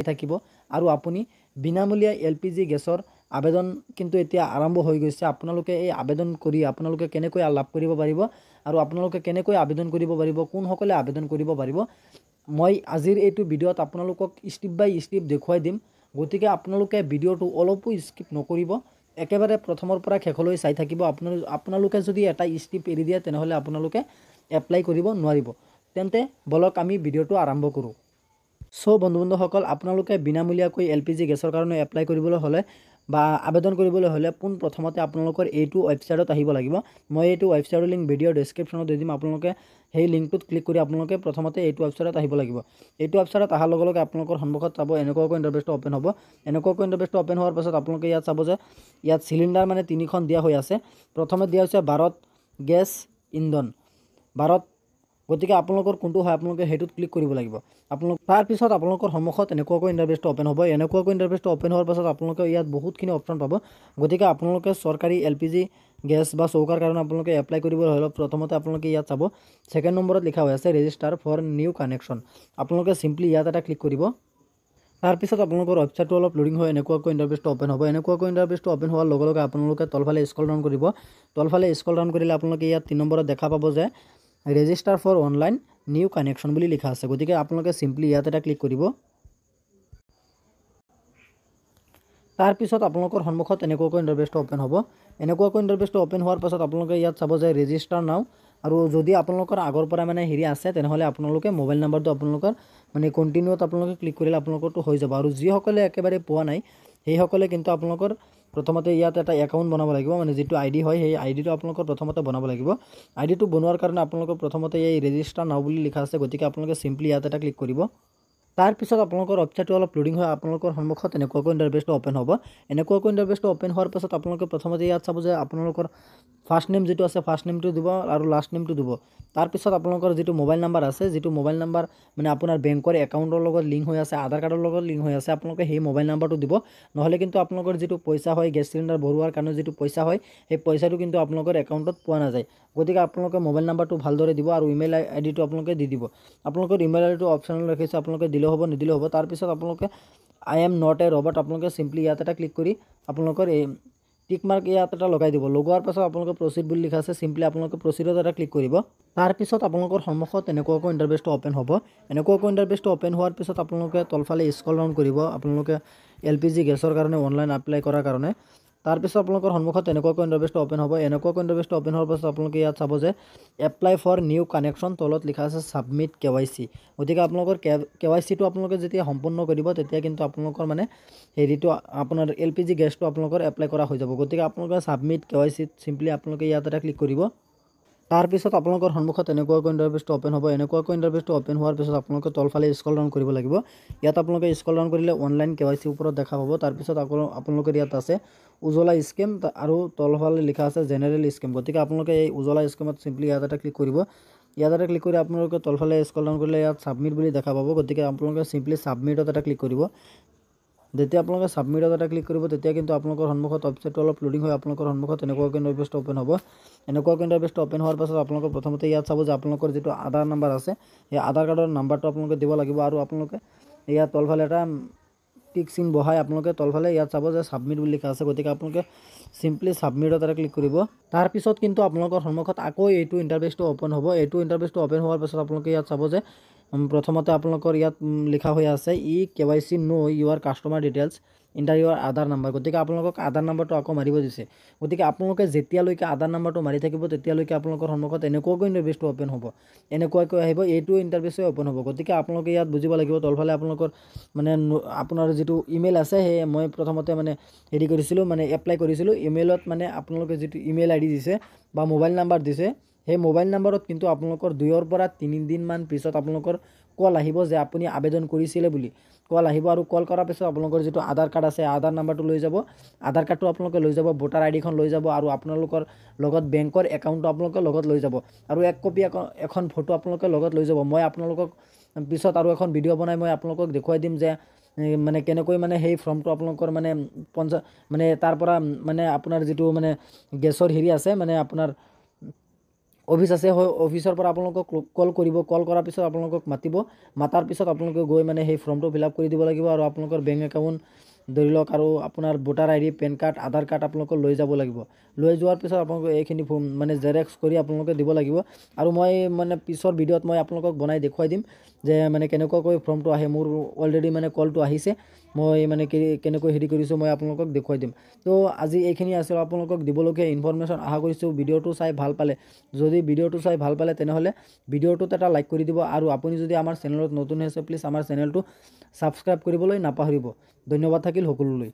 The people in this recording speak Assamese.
থাকিব আৰু আপুনি বিনামূলীয়া LPG গেছৰ আবেদন কিন্তু এতিয়া আৰম্ভ হৈ গৈছে আপোনালোকে এই আবেদন কৰি আপোনালোকে কেনেকৈ লাভ কৰিব পাৰিব আৰু আপোনালোকে কেনেকৈ আবেদন কৰিব পাৰিব কোন সকলে আবেদন কৰিব পাৰিব মই আজিৰ এইটো ভিডিঅ'ত আপোনালোকক স্টেপ বাই স্টেপ দেখুৱাই দিম গতিকে আপোনালোকে ভিডিঅ'টো অলপো স্কিপ নকৰিব একেবাৰে প্ৰথমৰ পৰা শেষলৈ চাই থাকিব আপোনালোকে যদি এটা স্টেপ এৰি দিয়ে তেনেহলে আপোনালোকে এপ্লাই কৰিব নোৱাৰিব তেন্তে বলক আমি ভিডিঅ'টো আৰম্ভ কৰো সো বন্ধুসকল আপোনালোকে বিনামূলীয়াকৈ LPG গেছৰ কাৰণে এপ্লাই কৰিবলৈ হলে বা আবেদন কৰিবলৈ হলে পোন প্ৰথমতে আপোনালোকৰ এইটো ৱেবসাইটত আহিব লাগিব মই এইটো ৱেবসাইটৰ লিংক ভিডিঅ ডেসক্ৰিপচনত দি দিম আপোনালোকে সেই লিংকটোত ক্লিক কৰি আপোনালোকে প্ৰথমতে এইটো ৱেবসাইটত আহিব লাগিব এইটো ৱেবসাইটত অহাৰ লগে লগে আপোনালোকৰ সন্মুখত চাব এনেকুৱাকৈ ইন্টাৰফেসটো ওপেন হ'ব এনেকুৱাকৈ ইন্টাৰফেসটো ওপেন হোৱাৰ পাছত আপোনালোকে ইয়াত চাব যে ইয়াত সিলিন্ডাৰ মানে তিনিখন দিয়া হৈ আছে প্ৰথমে দিয়া হৈছে ভাৰত গ্যাস ইন্ধন ভাৰত গতিকে আপোনালোকৰ কোনটো হয় আপোনালোকে হেতুত ক্লিক কৰিব লাগিব আপোনালোক তাৰ পিছত আপোনালোকৰ সন্মুখত এনেকুৱাকৈ ইন্টাৰফেসটো ওপেন হ'ব এনেকুৱাকৈ ইন্টাৰফেসটো ওপেন হোৱাৰ পাছত আপোনালোকে ইয়াত বহুতখিনি অপচন পাব গতিকে আপোনালোকে সৰকাৰি LPG গ্যাস বা চৌকাৰ কাৰণে আপোনালোকে এপ্লাই কৰিবলৈ হলে প্ৰথমতে আপোনালোকে ইয়াত চাব সেকেন্ড নম্বৰত লিখা হৈ আছে ৰেজিষ্টাৰ ফৰ নিউ কানেকশন আপোনালোকে সিম্পলি ইয়াত এটা ক্লিক কৰিব তাৰ পিছত আপোনালোকৰ ৱেবসাইটটো অলপ লোডিং হয় এনেকুৱাকৈ ইন্টাৰফেসটো ওপেন হ'ব এনেকুৱাকৈ ইন্টাৰফেসটো ওপেন হোৱাৰ লগে লগে আপোনালোকে তলফালে স্ক্ৰল ডাউন কৰিব তলফালে স্ক্ৰল ডাউন কৰিলে আপোনালোকে ইয়াত 3 নম্বৰত দেখা পাব যে register for online new connection বুলি লিখা আছে গতিকে আপোনালোকে সিম্পলি ইয়াত এটা ক্লিক কৰিব তাৰ পিছত আপোনালোকৰ সন্মুখত এনেকুৱাকৈ ইন্টাৰফেসটো ওপেন হ'ব এনেকুৱাকৈ ইন্টাৰফেসটো ওপেন হোৱাৰ পাছত আপোনালোকে ইয়াত চাব যে ৰেজিষ্টাৰ নাও আৰু যদি আপোনালোকৰ আগৰ পৰা মানে হেৰি আছে তেনেহলে আপোনালোকে মোবাইল নাম্বাৰটো আপোনালোকৰ মানে কন্টিনিউত আপোনালোকে ক্লিক কৰিলে আপোনালোকৰটো হৈ যাব আৰু যি সকলে একেবাৰে পোৱা নাই সেই সকলে কিন্তু আপোনালোকৰ প্ৰথমতে ইয়াত এটা একাউন্ট বনাব লাগিব মানে যেটো আইডি হয় সেই আইডিটো আপোনালোকৰ প্ৰথমতে বনাব লাগিব আইডিটো বনোৱাৰ কাৰণে আপোনালোকৰ প্ৰথমতে এই ৰেজিষ্টাৰ নাও বুলি লিখা আছে গতিকে আপোনালোকে সিম্পলি ইয়াত এটা ক্লিক কৰিব তাৰ পিছত আপোনালোকৰ ৱেবসাইটটো অলপ লোডিং হয় আপোনালোকৰ সন্মুখত এনেকুৱাকৈ ইন্টাৰফেসটো ওপেন হ'ব এনেকুৱাকৈ ইন্টাৰফেসটো ওপেন হোৱাৰ পাছত আপোনালোকে প্ৰথমতে ইয়াত চাব যে আপোনালোকৰ ফাৰ্স্ট নেম যেটো আছে ফাৰ্স্ট নেমটো দিব আৰু লাষ্ট নেমটো দিব তাৰ পিছত আপোনালোকৰ যেটো মোবাইল নাম্বাৰ আছে যেটো মোবাইল নাম্বাৰ মানে আপোনাৰ বেংকৰ একাউন্টৰ লগত লিংক হৈ আছে আধাৰ কাৰ্ডৰ লগত লিংক হৈ আছে আপোনালোকে সেই মোবাইল নাম্বাৰটো দিব নহলে কিন্তু আপোনালোকৰ যেটো পইচা হয় গ্যাস সিলিন্ডাৰ ভৰোৱাৰ কাৰণে যেটো পইচা হয় সেই পইচাটো কিন্তু আপোনালোকৰ একাউন্টত পোৱা নাযায় গতিকে আপোনালোকে মোবাইল নাম্বাৰটো ভালদৰে দিব আৰু ইমেইল আইডিটো আপোনালোকে দি দিব আপোনালোকৰ ইমেইল আইডিটো অপচনেল ৰাখিছে আপোনালোকে দিলে হ'ব নিদিলে হ'ব তাৰ পিছত আপোনালোকে I am not a robot আপোনালোকে সিম্পলি ইয়াত এটা ক্লিক কৰি আপোনালোকৰ এই টিক মাৰ্ক ইয়াত এটা লগাই দিব লগোৱাৰ পাছত আপোনালোকে প্ৰসিড বুলি লিখা আছে সিম্পলি আপোনালোকে প্ৰসিডত এটা ক্লিক কৰিব তাৰ পিছত আপোনালোকৰ সন্মুখত এনেকুৱাকৈ ইন্টাৰফেসটো ওপেন হ'ব এনেকুৱাকৈ ইন্টাৰফেসটো ওপেন হোৱাৰ পিছত আপোনালোকে তলফালে স্ক্ৰল ডাউন কৰিব আপোনালোকে LPG গেছৰ কাৰণে অনলাইন এপ্লাই কৰাৰ কাৰণে তাৰ পিছত আপোনালোকৰ সন্মুখত এনেকুৱাকৈ ইন্টাৰফেসটো ওপেন হ'ব এনেকুৱাকৈ ইন্টাৰফেসটো ওপেন হোৱাৰ পাছত আপোনালোকে ইয়াত চাব যে এপ্লাই ফৰ নিউ কানেকশন তলত লিখা আছে সাবমিট KYC গতিকে আপোনালোকৰ KYC টো আপোনালোকে যেতিয়া সম্পূৰ্ণ কৰিব তেতিয়া কিন্তু আপোনালোকৰ মানে হেৰিটো আপোনাৰ LPG গেছটো আপোনালোকৰ এপ্লাই কৰা হৈ যাব গতিকে আপোনালোকে সাবমিট KYC সিম্পলি আপোনালোকে ইয়াত এটা ক্লিক কৰিব তাৰ পিছত আপোনালোকৰ সন্মুখত এনেকুৱাকৈ ইন্টাৰফেসটো ওপেন হ'ব এনেকুৱাকৈ ইন্টাৰফেসটো ওপেন হোৱাৰ পিছত আপোনালোকে তলফালে স্ক্ৰল ডাউন কৰিব লাগিব ইয়াত আপোনালোকে স্ক্ৰল ডাউন কৰিলে অনলাইন KYC ওপৰত দেখা পাব তাৰ পিছত আপোনালোকৰ ইয়াত আছে উজ্জ্বলা স্কিম আৰু তলফালে লিখা আছে জেনাৰেল স্কিম গতিকে আপোনালোকে এই উজ্জ্বলা স্কিমত সিম্পলি ইয়াত এটা ক্লিক কৰিব ইয়াত এটা ক্লিক কৰি আপোনালোকে তলফালে স্ক্ৰল ডাউন কৰিলে ইয়াত সাবমিট বুলি দেখা পাব গতিকে আপোনালোকে সিম্পলি সাবমিটত এটা ক্লিক কৰিব যেতিয়া আপোনালোকে সাবমিটত এটা ক্লিক কৰিব তেতিয়া কিন্তু আপোনালোকৰ সন্মুখত ৱেবসাইটটো অলপ লোডিং হয় আপোনালোকৰ সন্মুখত এনেকুৱাকৈ ইন্টাৰফেসটো ওপেন হ'ব এনেকুৱাকৈ ইন্টাৰফেসটো ওপেন হোৱাৰ পাছত আপোনালোকৰ প্ৰথমতে ইয়াত চাব যে আপোনালোকৰ যেটো আধাৰ নাম্বাৰ আছে এই আধাৰ কাৰ্ডৰ নাম্বাৰটো আপোনালোকে দিব লাগিব আৰু আপোনালোকে ইয়াত তলফালে এটা টিক চিন বহাই আপোনালোকে তলফালে ইয়াত চাব যে সাবমিট বুলি লিখা আছে গতিকে আপোনালোকে সিম্পলি সাবমিটত এটা ক্লিক কৰিব তাৰ পিছত কিন্তু আপোনালোকৰ সন্মুখত আকৌ এইটো ইন্টাৰফেসটো ওপেন হ'ব এইটো ইন্টাৰফেসটো ওপেন হোৱাৰ পাছত আপোনালোকে ইয়াত চাব যে প্ৰথমতে আপোনালোকৰ ইয়াত লিখা হৈ আছে KYC নো ইউৰ কাস্টমাৰ ডিটেইলছ ইন্টাৰ ইউৰ আধাৰ নাম্বাৰ গতিকে আপোনালোকক আধাৰ নাম্বাৰটো আকৌ মাৰিব দিছে গতিকে আপোনালোকে যেতিয়ালৈকে আধাৰ নাম্বাৰটো মাৰি থাকিব তেতিয়ালৈকে আপোনালোকৰ সন্মুখত এনেকুৱাকৈ ইন্টাৰফেসটো ওপেন হ'ব এনেকুৱাকৈ আহিব এইটো ইন্টাৰফেসে ওপেন হ'ব গতিকে আপোনালোকে ইয়াত বুজিব লাগিব তলফালে আপোনালোকৰ মানে আপোনাৰ যেটো ইমেইল আছে হে মই প্ৰথমতে মানে হেৰি কৰিছিলো মানে এপ্লাই কৰিছিলো ইমেইলত মানে আপোনালোকে যেটো ইমেইল আইডি দিছে বা মোবাইল নাম্বাৰ দিছে সেই মোবাইল নাম্বাৰত কিন্তু আপোনালোকৰ 2 পৰা 3 দিন মান পিছত আপোনালোকৰ কল আহিব যে আপুনি আবেদন কৰিছিলে বুলি কল আহিব আৰু কল কৰাৰ পিছত আপোনালোকৰ যেটো আধাৰ কাৰ্ড আছে আধাৰ নাম্বাৰটো লৈ যাব আধাৰ কাৰ্ডটো আপোনালোকে লৈ যাব ভোটাৰ আইডি খন লৈ যাব আৰু আপোনালোকৰ লগত বেংকৰ একাউণ্টটো আপোনালোকে লগত লৈ যাব আৰু এক কপি এখন ফটো আপোনালোকে লগত লৈ যাব মই আপোনালোকক পিছত আৰু এখন ভিডিও বনাই মই আপোনালোকক দেখুৱাই দিম যে মানে কেনেকৈ মানে সেই ফৰ্মটো আপোনালোকৰ মানে মানে তাৰ পৰা মানে আপোনাৰ যেটো মানে গেছৰ হেৰি আছে মানে আপোনাৰ অফিচ আছে অফিচৰ পৰা আপোনালোকক কল কৰিব কল কৰাৰ পিছত আপোনালোকক মাতিব মাতাৰ পিছত আপোনালোকে গৈ মানে সেই ফৰ্মটো ফিল আপ কৰি দিব লাগিব আৰু আপোনালোকৰ বেংক একাউণ্ট ধৰি লওক আৰু আপোনাৰ ভোটাৰ আইডি পেন কাৰ্ড আধাৰ কাৰ্ড আপোনালোকে লৈ যাব লাগিব লৈ যোৱাৰ পিছত আপোনালোকে এইখিনি মানে জেৰেক্স কৰি আপোনালোকে দিব লাগিব আৰু মই মানে পিছৰ ভিডিঅ'ত মই আপোনালোকক বনাই দেখুৱাই দিম যে মানে কেনেকুৱাকৈ ফৰ্মটো আহে মোৰ অলৰেডি মানে কলটো আহিছে মই মানে কেনেকৈ হেৰি কৰিছোঁ মই আপোনালোকক দেখুৱাই দিম তো আজি এইখিনি আছিল আপোনালোকক দিবলগীয়া ইনফৰমেশ্যন আশা কৰিছোঁ ভিডিঅ'টো চাই ভাল পালে যদি ভিডিঅ'টো চাই ভাল পালে তেনেহ'লে ভিডিঅ'টোত এটা লাইক কৰি দিব আৰু আপুনি যদি আমাৰ চেনেলত নতুন হৈছে প্লিজ আমাৰ চেনেলটো ছাবস্ক্ৰাইব কৰিবলৈ নাপাহৰিব ধন্যবাদ থাকিল সকলোলৈ।